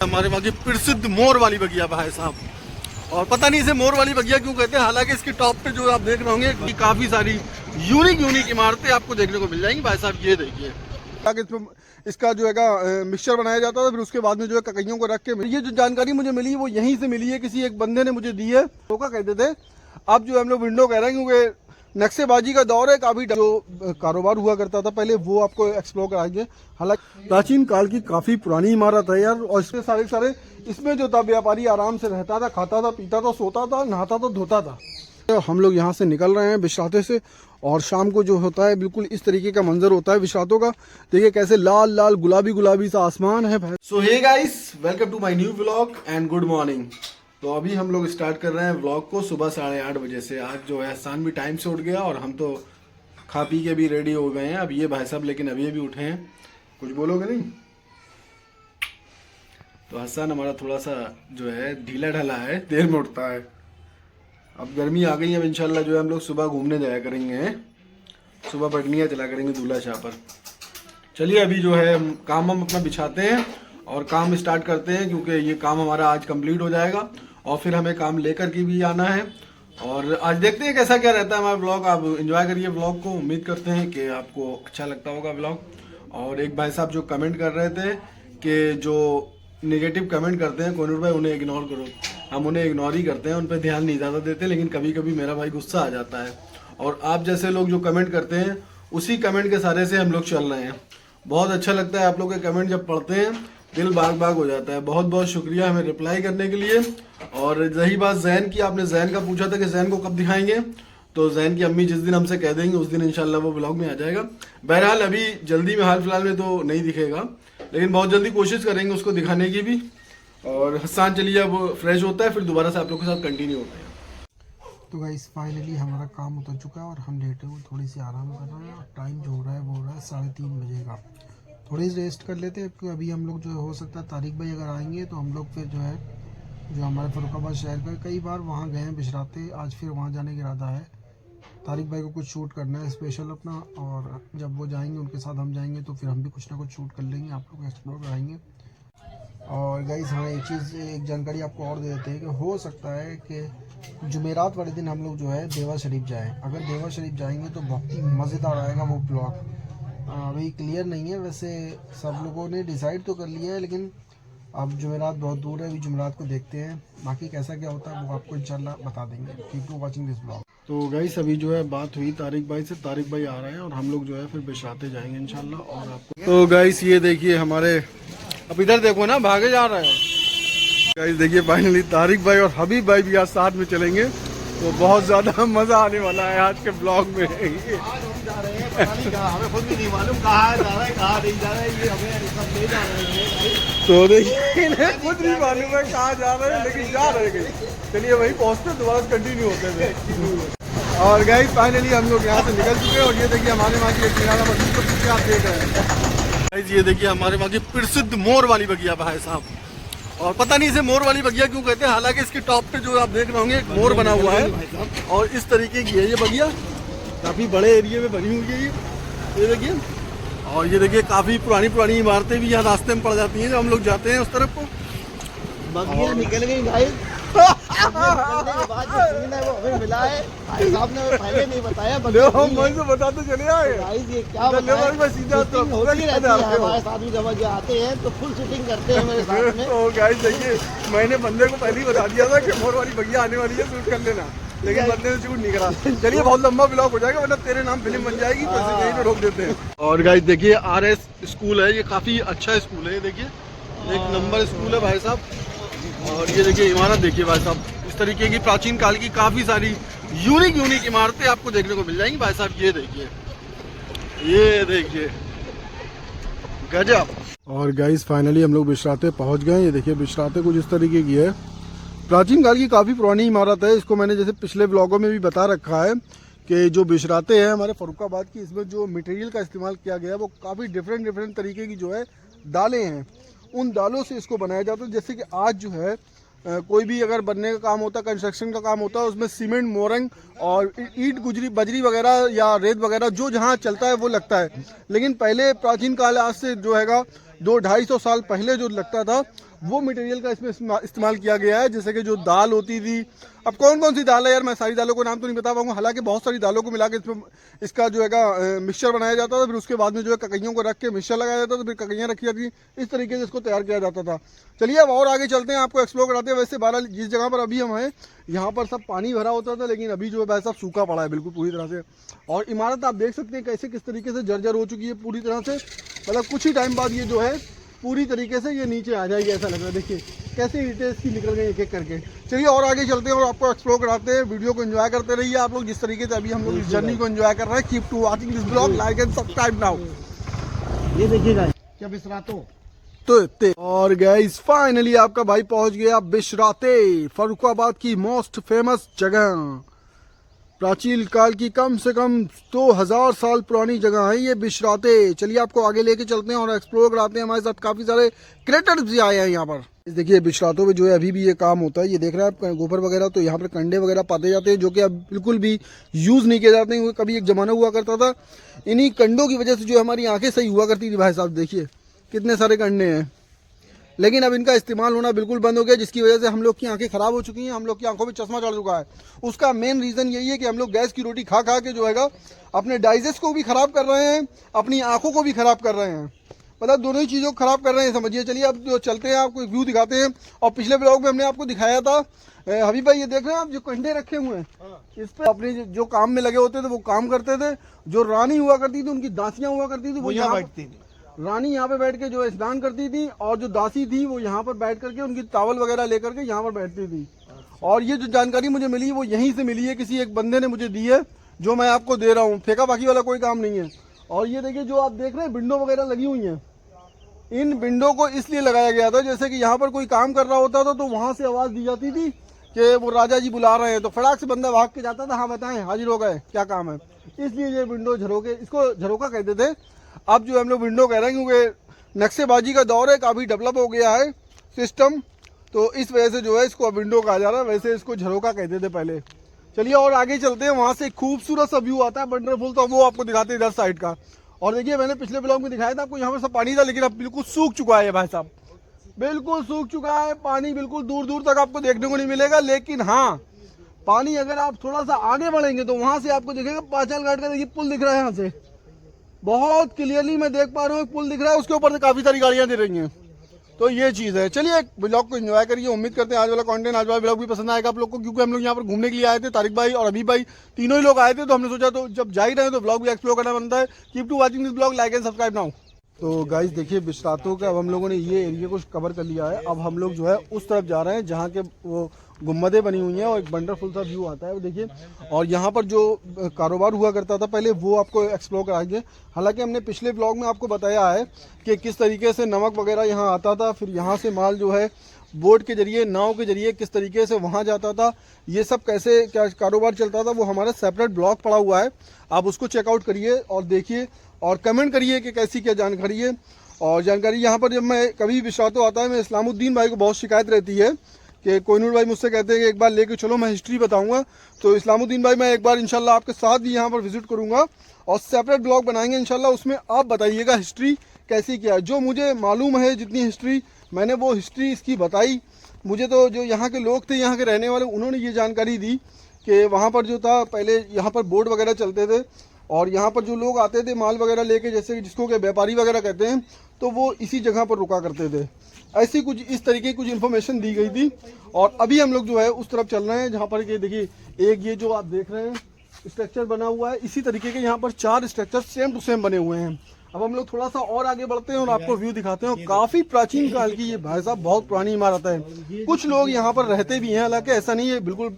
हमारे वहाँ की प्रसिद्ध मोर वाली बगिया भाई साहब, और पता नहीं इसे मोर वाली बगिया क्यों कहते हैं। हालांकि इसकी टॉप पे जो आप देख रहे होंगे कि काफी सारी यूनिक इमारतें आपको देखने को मिल जाएंगी भाई साहब। ये देखिए इसका जो है मिक्सचर बनाया जाता था, फिर उसके बाद में जो है ककइयों को रख के, ये जो जानकारी मुझे मिली वो यहीं से मिली है, किसी एक बंदे ने मुझे दी है। तो क्या कहते थे, अब जो हम लोग विंडो कह रहे हैं क्योंकि नक्शेबाजी का दौर है, काफी जो कारोबार हुआ करता था पहले वो आपको एक्सप्लोर कराएंगे। हालांकि प्राचीन काल की काफी पुरानी इमारत है यार, और इसमें सारे इसमें जो था व्यापारी आराम से रहता था, खाता था, पीता था, सोता था, नहाता था, धोता था। तो हम लोग यहाँ से निकल रहे हैं बिश्राते से, और शाम को जो होता है बिल्कुल इस तरीके का मंजर होता है बिश्रातों का। देखिए कैसे लाल लाल गुलाबी सा आसमान है। So hey guys, welcome to my new vlog and good morning. तो अभी हम लोग स्टार्ट कर रहे हैं व्लॉग को सुबह 8:30 बजे से। आज जो है हसन भी टाइम से उठ गया और हम तो खा पी के भी रेडी हो गए हैं। अब ये भाई साहब लेकिन अभी भी उठे हैं, कुछ बोलोगे नहीं? तो हसन हमारा थोड़ा सा जो है ढीला ढाला है, देर में उठता है। अब गर्मी आ गई है, अब इंशाल्लाह जो है हम लोग सुबह घूमने जाया करेंगे, सुबह पटनिया चला करेंगे दूल्हा शाह पर। चलिए अभी जो है काम हम अपना बिछाते हैं और काम स्टार्ट करते हैं, क्योंकि ये काम हमारा आज कंप्लीट हो जाएगा और फिर हमें काम लेकर के भी आना है। और आज देखते हैं कैसा क्या रहता है हमारा ब्लॉग। आप एंजॉय करिए ब्लॉग को, उम्मीद करते हैं कि आपको अच्छा लगता होगा ब्लॉग। और एक भाई साहब जो कमेंट कर रहे थे कि जो नेगेटिव कमेंट करते हैं कोनूर भाई उन्हें इग्नोर करो, हम उन्हें इग्नोर ही करते हैं, उन पर ध्यान नहीं ज़्यादा देते, लेकिन कभी कभी मेरा भाई गुस्सा आ जाता है। और आप जैसे लोग जो कमेंट करते हैं उसी कमेंट के सारे से हम लोग चल रहे हैं। बहुत अच्छा लगता है आप लोग के कमेंट जब पढ़ते हैं, दिल बाग बाग हो जाता है। बहुत बहुत शुक्रिया हमें रिप्लाई करने के लिए। और रही बात जैन की, आपने जैन का पूछा था कि जैन को कब दिखाएंगे, तो जैन की अम्मी जिस दिन हमसे कह देंगे उस दिन इंशाल्लाह वो ब्लॉग में आ जाएगा। बहरहाल अभी जल्दी में हाल फिलहाल में तो नहीं दिखेगा, लेकिन बहुत जल्दी कोशिश करेंगे उसको दिखाने की भी। और हसन चलिए अब फ्रेश होता है, फिर दोबारा से आप लोग के साथ कंटिन्यू होते हैं। तो गाइस फाइनली हमारा काम उतर चुका है और हम लेटे हुए थोड़ी सी आराम कर रहे हैं। और टाइम जो हो रहा है वो हो रहा है 3:30 बजे का। थोड़ी सी रेस्ट कर लेते हैं, क्योंकि अभी हम लोग जो हो सकता है तारिक भाई अगर आएंगे तो हम लोग फिर जो है जो हमारे फरुखाबाद शहर का कई बार वहाँ गए हैं बिशराते, आज फिर वहाँ जाने का इरादा है। तारिक भाई को कुछ शूट करना है स्पेशल अपना, और जब वो जाएंगे उनके साथ हम जाएंगे तो फिर हम भी कुछ ना कुछ शूट कर लेंगे, आप लोग एक्सप्लोर कराएंगे। और गाइस हाँ एक जानकारी आपको और दे देते हैं कि हो सकता है कि जुमेरात वाले दिन हम लोग जो है देवा शरीफ जाएं। अगर देवा शरीफ जाएंगे तो बहुत ही मज़ेदार आएगा वो ब्लॉग। अभी क्लियर नहीं है, वैसे सब लोगों ने डिसाइड तो कर लिया है, लेकिन अब जुमेरात बहुत दूर है, अभी जुमेरात को देखते हैं। बाकी कैसा क्या होता है वो आपको इंशाल्लाह बता देंगे। Keep to watching this blog. तो गाइस अभी जो है बात हुई तारिक भाई से, तारिक भाई आ रहे हैं और हम लोग जो है फिर बिशराते जाएंगे इंशाल्लाह। और आपको तो गाइस ये देखिए हमारे, अब इधर देखो ना भागे जा रहे हैं गाइस। देखिए फाइनली तारिक भाई और हबीब भाई भी आज साथ में चलेंगे, तो बहुत ज्यादा मजा आने वाला है आज के ब्लॉग में। आज हम जा रहे हैं, पता नहीं कहाँ, हमें खुद भी नहीं मालूम कहाँ जा रहा है कहाँ नहीं जा रहा है, ये हमें सब ले जा रहे हैं। तो देखिए खुद नहीं मालूम है कहाँ जा रहे हैं, लेकिन जा रहे हैं। चलिए वही पहुँचते दोबारा कंटिन्यू होते थे। और गाइस फाइनली हम लोग यहाँ से निकल चुके हैं, और ये देखिए हमारे वहाँ की एक किनारा मस्जिद को पीछे आप देख रहे हैं गाइस। ये देखिए हमारे वहाँ की प्रसिद्ध मोर वाली बगिया भाई साहब, और पता नहीं इसे मोर वाली बगिया क्यों कहते हैं। हालांकि इसकी टॉप पे जो आप देख रहे होंगे एक मोर बना हुआ है, और इस तरीके की है ये बगिया, काफी बड़े एरिया में बनी हुई है ये देखिए। और ये देखिए काफी पुरानी इमारतें भी यहाँ रास्ते में पड़ जाती हैं जब हम लोग जाते हैं उस तरफ को। बगिया निकल गई भाई, निकलने के बाद जो सीन है वो हमें मिला है, भाई साहब ने पहले नहीं बताया। मन से बताते चले आए गाइस ये क्या बताएं, शूटिंग होती रहती है हमारे साथ में, जब आते हैं तो फुल शूटिंग करते हैं मेरे साथ में। तो गाइस देखिए मैंने बंदे को पहले ही बता दिया था कि मोर वाली बगिया आने वाली है, शूट कर लेना, लेकिन बंदे ने शूट नहीं करा। चलिए बहुत लंबा ब्लॉग हो जाएगा, वरना तेरे नाम फिल्म बन जाएगी, तो इसे यहीं पे रोक देते हैं। और गाइस देखिए RS स्कूल है, ये काफी अच्छा स्कूल है, ये देखिए एक नंबर स्कूल है भाई साहब। और ये देखिए इमारत देखिए भाई साहब, इस तरीके की प्राचीन काल की काफी सारी यूनिक इमारतें आपको देखने को मिल जाएंगी भाई साहब। ये देखिए गजब। और गाइस फाइनली हम लोग बिशराते पहुंच गए। ये देखिए बिशराते कुछ इस तरीके की है, प्राचीन काल की काफी पुरानी इमारत है। इसको मैंने जैसे पिछले ब्लॉगों में भी बता रखा है कि जो बिशराते हैं हमारे फरुखाबाद की, इसमें जो मटेरियल का इस्तेमाल किया गया है वो काफ़ी डिफरेंट तरीके की जो है दालें हैं, उन दालों से इसको बनाया जाता है। जैसे कि आज जो है कोई भी अगर बनने का काम होता है, कंस्ट्रक्शन का काम होता है, उसमें सीमेंट, मोरंग और ईंट, गुजरी, बजरी वगैरह या रेत वगैरह जो जहाँ चलता है वो लगता है। लेकिन पहले प्राचीन काल आज से जो हैगा 200-250 साल पहले जो लगता था वो मटेरियल का इसमें इस्तेमाल किया गया है। जैसे कि जो दाल होती थी, अब कौन कौन सी दाल है यार, मैं सारी दालों को नाम तो नहीं बता पाऊंगा, हालांकि बहुत सारी दालों को मिला के इसमें इसका जो है मिक्सचर बनाया जाता था। फिर उसके बाद में जो है ककइयों को रख के मिक्सचर लगाया जाता था, फिर ककइयाँ रखी जाती थी, इस तरीके से इसको तैयार किया जाता था। चलिए अब और आगे चलते हैं, आपको एक्सप्लोर कराते हैं। वैसे 12 जिस जगह पर अभी हम हैं यहाँ पर सब पानी भरा होता था, लेकिन अभी जो है भाई साहब सूखा पड़ा है बिल्कुल पूरी तरह से। और इमारत आप देख सकते हैं कैसे किस तरीके से जर्जर हो चुकी है पूरी तरह से, मतलब कुछ ही टाइम बाद ये जो है पूरी तरीके से ये नीचे आ जाएगी, ऐसा लग रहा है। देखिए कैसे ईंटें इसकी निकल गई एक एक करके। चलिए और आगे चलते हैं और आपको एक्सप्लोर कराते हैं। वीडियो को एंजॉय करते रहिए आप लोग, जिस तरीके से अभी हम लोग इस जर्नी को एंजॉय कर रहे हैं। Keep to watching this blog, like and subscribe now. ये देखिएगा क्या बिसरातो तो और गाइस फाइनली आपका भाई पहुंच गया बिशराते, फर्रुखाबाद की मोस्ट फेमस जगह, प्राचीन काल की कम से कम 2000 साल पुरानी जगह है ये बिशराते। चलिए आपको आगे लेके चलते हैं और एक्सप्लोर कराते हैं। हमारे साथ काफ़ी सारे क्रिएटर्स भी आए हैं यहाँ पर। देखिए बिशरातों में जो है अभी भी ये काम होता है। ये देख रहे हैं आप गोबर वगैरह, तो यहाँ पर कंडे वगैरह पाते जाते हैं जो कि अब बिल्कुल भी यूज़ नहीं किए जाते हैं। कभी एक ज़माना हुआ करता था, इन्हीं कंडों की वजह से जो हमारी आँखें सही हुआ करती थी। भाई साहब देखिए कितने सारे कंडे हैं, लेकिन अब इनका इस्तेमाल होना बिल्कुल बंद हो गया, जिसकी वजह से हम लोग की आंखें खराब हो चुकी हैं, हम लोग की आंखों में चश्मा चढ़ चुका है। उसका मेन रीज़न यही है कि हम लोग गैस की रोटी खा खा के जो है अपने डाइजेस्ट को भी ख़राब कर रहे हैं, अपनी आंखों को भी ख़राब कर रहे हैं, मतलब दोनों ही चीज़ों को ख़राब कर रहे हैं समझिए। चलिए अब जो चलते हैं आपको व्यू दिखाते हैं। और पिछले ब्लॉग में हमने आपको दिखाया था हबीब भाई, ये देख रहे हैं आप जो कंडे रखे हुए हैं, इस पर अपने जो काम में लगे होते थे वो काम करते थे। जो रानी हुआ करती थी उनकी दासियाँ हुआ करती थी, वो यहाँ बैठती थी। रानी यहाँ पे बैठ के जो स्नान करती थी, और जो दासी थी वो यहाँ पर बैठ करके उनकी टावल वगैरह लेकर के यहाँ पर बैठती थी। और ये जो जानकारी मुझे मिली वो यहीं से मिली है, किसी एक बंदे ने मुझे दी है, जो मैं आपको दे रहा हूँ। फेंका बाकी वाला कोई काम नहीं है। और ये देखिए जो आप देख रहे हैं विंडो वगैरह लगी हुई हैं, इन विंडो को इसलिए लगाया गया था जैसे कि यहाँ पर कोई काम कर रहा होता था तो वहाँ से आवाज़ दी जाती थी कि वो राजा जी बुला रहे हैं, तो फटाक से बंदा भाग के जाता था, हाँ बताएं हाजिर हो गए, क्या काम है। इसलिए ये विंडो झरोके, इसको झरोका कहते थे। अब जो हम लोग विंडो कह रहे हैं क्योंकि नक्शेबाजी का दौर है, काफ़ी डेवलप हो गया है सिस्टम, तो इस वजह से जो है इसको अब विंडो कहा जा रहा है, वैसे इसको झरोका कहते थे पहले। चलिए और आगे चलते हैं, वहाँ से एक खूबसूरत सा व्यू आता है वंडरफुल, तो वो आपको दिखाते हैं इधर साइड का। और देखिए मैंने पिछले ब्लॉग में दिखाया था आपको, यहाँ पर सब पानी था, लेकिन अब बिल्कुल सूख चुका है भाई साहब, बिल्कुल सूख चुका है। पानी बिल्कुल दूर दूर तक आपको देखने को नहीं मिलेगा। लेकिन हाँ, पानी अगर आप थोड़ा सा आगे बढ़ेंगे तो वहाँ से आपको दिखेगा पांचाल घाट का, देखिए पुल दिख रहा है, यहाँ से बहुत क्लियरली मैं देख पा रहा हूँ पुल दिख रहा है, उसके ऊपर से काफ़ी सारी गाड़ियाँ दे रही हैं, तो ये चीज़ है। चलिए ब्लॉग को एंजॉय करिए। उम्मीद करते हैं आज वाला कंटेंट, आज वाला ब्लॉग भी पसंद आएगा आप लोग को, क्योंकि हम लोग यहाँ पर घूमने के लिए आए थे, तारिक भाई और अभी भाई तीनों ही लोग आए थे, तो हमने सोचा तो जब जा ही रहे हैं तो ब्लॉग भी एक्सप्लोर करना बनता है। Keep to watching this blog, like and subscribe now. तो गाइस देखिए बिशरातों का अब हम लोगों ने ये एरिया को कवर कर लिया है। अब हम लोग जो है उस तरफ जा रहे हैं जहाँ के वो गुम्बदें बनी हुई हैं और एक वंडरफुल सा व्यू आता है वो देखिए। और यहाँ पर जो कारोबार हुआ करता था पहले वो आपको एक्सप्लोर कराएंगे। हालांकि हमने पिछले ब्लॉग में आपको बताया है कि किस तरीके से नमक वगैरह यहाँ आता था, फिर यहाँ से माल जो है बोट के जरिए, नाव के जरिए किस तरीके से वहाँ जाता था, ये सब कैसे क्या कारोबार चलता था, वो हमारा सेपरेट ब्लॉग पड़ा हुआ है, आप उसको चेकआउट करिए और देखिए और कमेंट करिए कि कैसी क्या जानकारी है। और जानकारी यहाँ पर जब मैं कभी बिशरातो आता है, मैं इस्लामुद्दीन भाई को बहुत शिकायत रहती है कि कोहिनूर भाई मुझसे कहते हैं कि एक बार लेके चलो, मैं हिस्ट्री बताऊंगा। तो इस्लामुद्दीन भाई मैं एक बार इंशाल्लाह आपके साथ भी यहाँ पर विजिट करूँगा और सेपरेट ब्लॉग बनाएंगे इंशाल्लाह, उसमें आप बताइएगा हिस्ट्री कैसी क्या है। जो मुझे मालूम है जितनी हिस्ट्री, मैंने वो हिस्ट्री इसकी बताई। मुझे तो जो यहाँ के लोग थे, यहाँ के रहने वाले, उन्होंने ये जानकारी दी कि वहाँ पर जो था पहले यहाँ पर बोट वगैरह चलते थे और यहाँ पर जो लोग आते थे माल वगैरह लेके, जैसे जिसको के व्यापारी वगैरह कहते हैं, तो वो इसी जगह पर रुका करते थे। ऐसी कुछ इस तरीके की कुछ इन्फॉर्मेशन दी गई थी। और अभी हम लोग जो है उस तरफ चल रहे हैं जहाँ पर कि देखिए एक ये जो आप देख रहे हैं स्ट्रक्चर बना हुआ है, इसी तरीके के यहाँ पर 4 स्ट्रक्चर सेम टू सेम बने हुए हैं। अब हम लोग थोड़ा सा और आगे बढ़ते हैं और आपको व्यू दिखाते हैं। काफ़ी प्राचीन काल की ये भाई साहब बहुत पुरानी इमारत है। कुछ लोग यहाँ पर रहते भी हैं, हालांकि ऐसा नहीं है बिल्कुल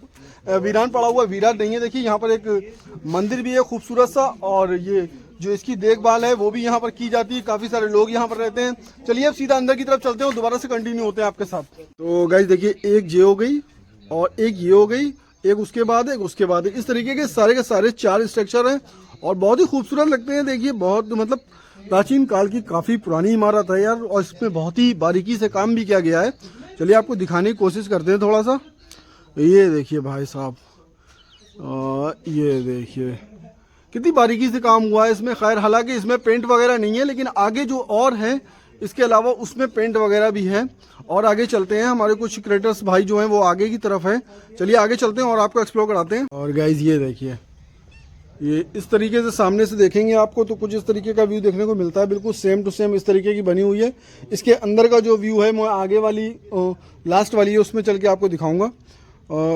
वीरान पड़ा हुआ, वीरान नहीं है। देखिए यहाँ पर एक मंदिर भी है खूबसूरत सा, और ये जो इसकी देखभाल है वो भी यहाँ पर की जाती है। काफ़ी सारे लोग यहाँ पर रहते हैं। चलिए अब सीधा अंदर की तरफ चलते हैं और दोबारा से कंटिन्यू होते हैं आपके साथ। तो गाइस देखिए एक ये हो गई और एक ये हो गई, एक उसके बाद एक उसके बाद एक, इस तरीके के सारे 4 स्ट्रक्चर हैं और बहुत ही खूबसूरत लगते हैं। देखिए बहुत मतलब प्राचीन काल की काफ़ी पुरानी इमारत है यार, और इसमें बहुत ही बारीकी से काम भी किया गया है। चलिए आपको दिखाने की कोशिश करते हैं थोड़ा सा। ये देखिए भाई साहब, ये देखिए कितनी बारीकी से काम हुआ है इसमें। खैर हालांकि इसमें पेंट वगैरह नहीं है, लेकिन आगे जो और है इसके अलावा उसमें पेंट वगैरह भी है। और आगे चलते हैं, हमारे कुछ क्रिएटर्स भाई जो हैं वो आगे की तरफ है। चलिए आगे चलते हैं और आपको एक्सप्लोर कराते हैं। और गाइज ये देखिए, ये इस तरीके से सामने से देखेंगे आपको तो कुछ इस तरीके का व्यू देखने को मिलता है, बिल्कुल सेम टू सेम इस तरीके की बनी हुई है। इसके अंदर का जो व्यू है मैं आगे वाली लास्ट वाली है उसमें चल के आपको दिखाऊंगा।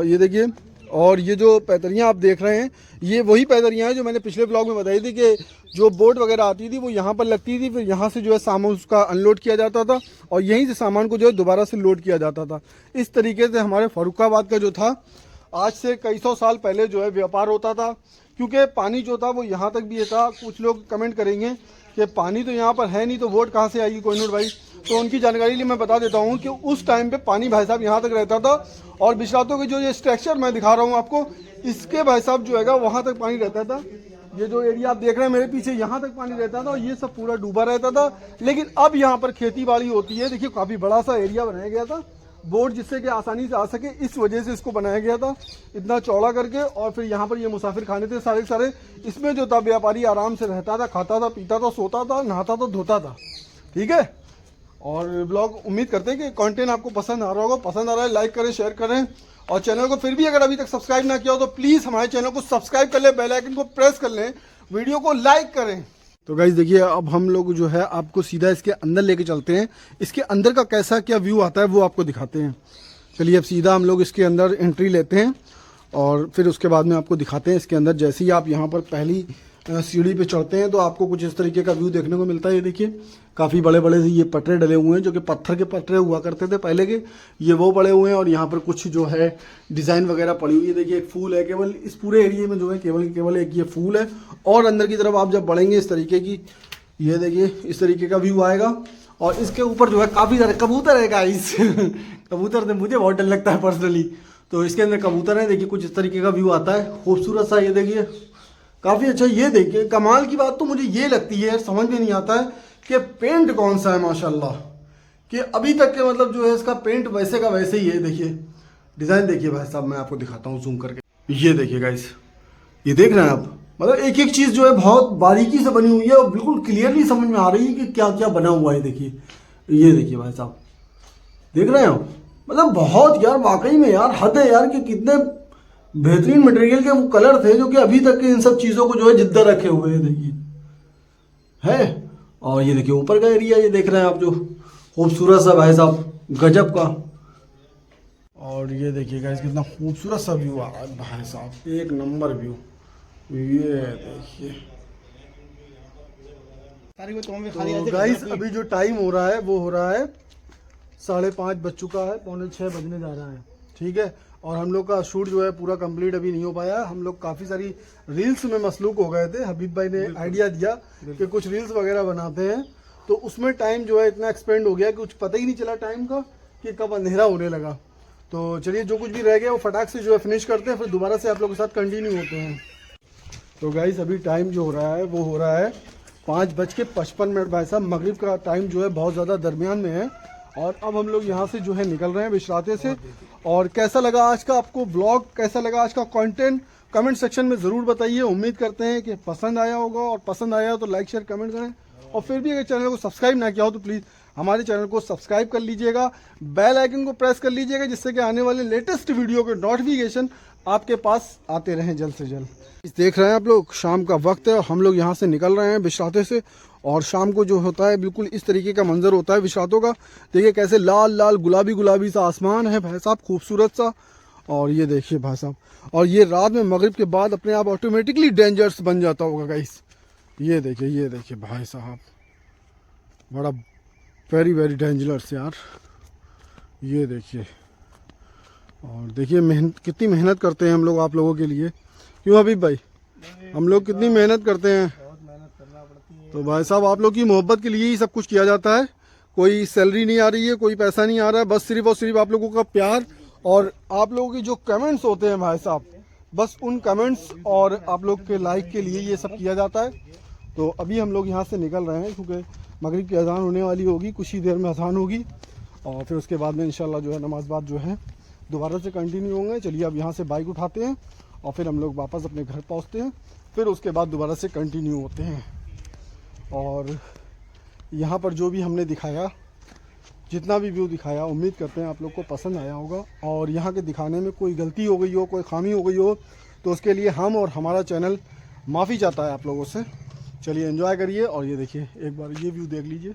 ये देखिए, और ये जो पैदरियाँ आप देख रहे हैं ये वही पैदरियाँ हैं जो मैंने पिछले ब्लॉग में बताई थी कि जो बोट वगैरह आती थी वो यहाँ पर लगती थी, फिर यहाँ से जो है सामान उसका अनलोड किया जाता था और यहीं से सामान को जो है दोबारा से लोड किया जाता था। इस तरीके से हमारे फर्रुखाबाद का जो था आज से कई सौ साल पहले जो है व्यापार होता था, क्योंकि पानी जो था वो यहाँ तक भी था। कुछ लोग कमेंट करेंगे कि पानी तो यहाँ पर है नहीं तो वोट कहाँ से आएगी कोहिनूर भाई, तो उनकी जानकारी लिए मैं बता देता हूँ कि उस टाइम पे पानी भाई साहब यहाँ तक रहता था और बिशरातों की जो ये स्ट्रक्चर मैं दिखा रहा हूँ आपको, इसके भाई साहब जो है वहाँ तक पानी रहता था। ये जो एरिया आप देख रहे हैं मेरे पीछे, यहाँ तक पानी रहता था और ये सब पूरा डूबा रहता था। लेकिन अब यहाँ पर खेती बाड़ी होती है। देखिए काफ़ी बड़ा सा एरिया बनाया गया था, बोट जिससे कि आसानी से आ सके इस वजह से इसको बनाया गया था इतना चौड़ा करके। और फिर यहाँ पर ये मुसाफिर खाने थे सारे सारे। इसमें जो था व्यापारी आराम से रहता था, खाता था, पीता था, सोता था, नहाता था, धोता था। ठीक है, और ब्लॉग उम्मीद करते हैं कि कंटेंट आपको पसंद आ रहा होगा। पसंद आ रहा है लाइक करें, शेयर करें और चैनल को फिर भी अगर अभी तक सब्सक्राइब ना किया हो तो प्लीज़ हमारे चैनल को सब्सक्राइब कर लें, बेल आइकन को प्रेस कर लें, वीडियो को लाइक करें। तो गाइस देखिए, अब हम लोग जो है आपको सीधा इसके अंदर लेके चलते हैं। इसके अंदर का कैसा क्या व्यू आता है वो आपको दिखाते हैं। चलिए अब सीधा हम लोग इसके अंदर एंट्री लेते हैं और फिर उसके बाद में आपको दिखाते हैं इसके अंदर। जैसे ही आप यहाँ पर पहली सीढ़ी पे चढ़ते हैं तो आपको कुछ इस तरीके का व्यू देखने को मिलता है। ये देखिए काफ़ी बड़े बड़े से ये पटरे डले हुए हैं जो कि पत्थर के पटरे हुआ करते थे पहले के, ये वो पड़े हुए हैं। और यहाँ पर कुछ जो है डिज़ाइन वगैरह पड़ी हुई है। देखिए एक फूल है, केवल इस पूरे एरिया में जो है केवल एक ये फूल है। और अंदर की तरफ आप जब बढ़ेंगे इस तरीके की, ये देखिए इस तरीके का व्यू आएगा। और इसके ऊपर जो है काफ़ी सारे कबूतर है गाइस कबूतर से मुझे बहुत डर लगता है पर्सनली, तो इसके अंदर कबूतर है। देखिए कुछ इस तरीके का व्यू आता है, खूबसूरत सा। ये देखिए काफ़ी अच्छा। ये देखिए कमाल की बात तो मुझे ये लगती है, समझ में नहीं आता है कि पेंट कौन सा है माशाल्लाह, कि अभी तक के मतलब जो है इसका पेंट वैसे का वैसे ही है। देखिए डिज़ाइन देखिए भाई साहब, मैं आपको दिखाता हूँ जूम करके। ये देखिए गाइस, ये देख रहे हैं आप, मतलब एक एक चीज़ जो है बहुत बारीकी से बनी हुई है और बिल्कुल क्लियरली समझ में आ रही है कि क्या क्या बना हुआ है। देखिए ये देखिए भाई साहब, देख रहे हैं आप, मतलब बहुत यार वाकई में यार हद है यार कि कितने बेहतरीन मटेरियल के वो कलर थे जो कि अभी तक के इन सब चीज़ों को जो है जिद्दा रखे हुए हैं। देखिए है। और ये देखिए ऊपर का एरिया, ये देख रहे हैं आप जो खूबसूरत सा भाई साहब, गजब का। और ये देखिए गाइस कितना खूबसूरत सा व्यू आ रहा है भाई साहब, एक नंबर व्यू। ये देखिए तो गाइस अभी जो टाइम हो रहा है वो हो रहा है 5:30 बज चुका है, 5:45 बजने जा रहा है। ठीक है, और हम लोग का शूट जो है पूरा कंप्लीट अभी नहीं हो पाया। हम लोग काफ़ी सारी रील्स में मसलूक हो गए थे। हबीब भाई ने आइडिया दिया कि कुछ रील्स वगैरह बनाते हैं, तो उसमें टाइम जो है इतना एक्सपेंड हो गया कि कुछ पता ही नहीं चला टाइम का कि कब अंधेरा होने लगा। तो चलिए जो कुछ भी रह गया वो फटाक से जो है फिनिश करते हैं, फिर दोबारा से आप लोगों के साथ कंटिन्यू होते हैं। तो गाइस अभी टाइम जो हो रहा है वो हो रहा है 5:55 भाई साहब। मगरिब का टाइम जो है बहुत ज़्यादा दरमियान में है। और अब हम लोग यहाँ से जो है निकल रहे हैं बिशराते से। और कैसा लगा आज का आपको ब्लॉग, कैसा लगा आज का कंटेंट, कमेंट सेक्शन में ज़रूर बताइए। उम्मीद करते हैं कि पसंद आया होगा, और पसंद आया हो तो लाइक शेयर कमेंट करें। और फिर भी अगर चैनल को सब्सक्राइब ना किया हो तो प्लीज़ हमारे चैनल को सब्सक्राइब कर लीजिएगा, बेल आइकन को प्रेस कर लीजिएगा, जिससे कि आने वाले लेटेस्ट वीडियो के नोटिफिकेशन आपके पास आते रहें जल्द से जल्द। देख रहे हैं आप लोग, शाम का वक्त है और हम लोग यहाँ से निकल रहे हैं बिशराते से। और शाम को जो होता है बिल्कुल इस तरीके का मंजर होता है बिशरातों का। देखिए कैसे लाल लाल गुलाबी गुलाबी सा आसमान है भाई साहब, खूबसूरत सा। और ये देखिए भाई साहब, और ये रात में मगरिब के बाद अपने आप ऑटोमेटिकली डेंजरस बन जाता होगा गाइस। ये देखिए भाई साहब, बड़ा वेरी वेरी डेंजरस यार। ये देखिए, और देखिए कितनी मेहनत करते हैं हम लोग आप लोगों के लिए, क्यों हबीब भाई? हम लोग कितनी मेहनत करते हैं। तो भाई साहब आप लोग की मोहब्बत के लिए ही सब कुछ किया जाता है। कोई सैलरी नहीं आ रही है, कोई पैसा नहीं आ रहा है, बस सिर्फ और सिर्फ आप लोगों का प्यार और आप लोगों के जो कमेंट्स होते हैं भाई साहब, बस उन कमेंट्स और आप लोग के लाइक के लिए ये सब किया जाता है। तो अभी हम लोग यहाँ से निकल रहे हैं क्योंकि मगरिब की अजान होने वाली होगी, कुछ ही देर में अजान होगी और फिर उसके बाद में इंशाल्लाह जो है नमाज बाद जो है दोबारा से कंटिन्यू होंगे। चलिए अब यहाँ से बाइक उठाते हैं और फिर हम लोग वापस अपने घर पहुँचते हैं, फिर उसके बाद दोबारा से कंटिन्यू होते हैं। और यहाँ पर जो भी हमने दिखाया, जितना भी व्यू दिखाया, उम्मीद करते हैं आप लोग को पसंद आया होगा। और यहाँ के दिखाने में कोई गलती हो गई हो, कोई खामी हो गई हो, तो उसके लिए हम और हमारा चैनल माफ़ी चाहता है आप लोगों से। चलिए एंजॉय करिए। और ये देखिए, एक बार ये व्यू देख लीजिए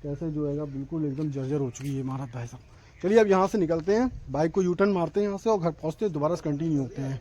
कैसे जो है बिल्कुल एकदम जर्जर हो चुकी है इमारत भाई साहब। चलिए अब यहाँ से निकलते हैं, बाइक को यू टर्न मारते हैं यहाँ से और घर पहुँचते हैं, दोबारा से कंटिन्यू होते हैं।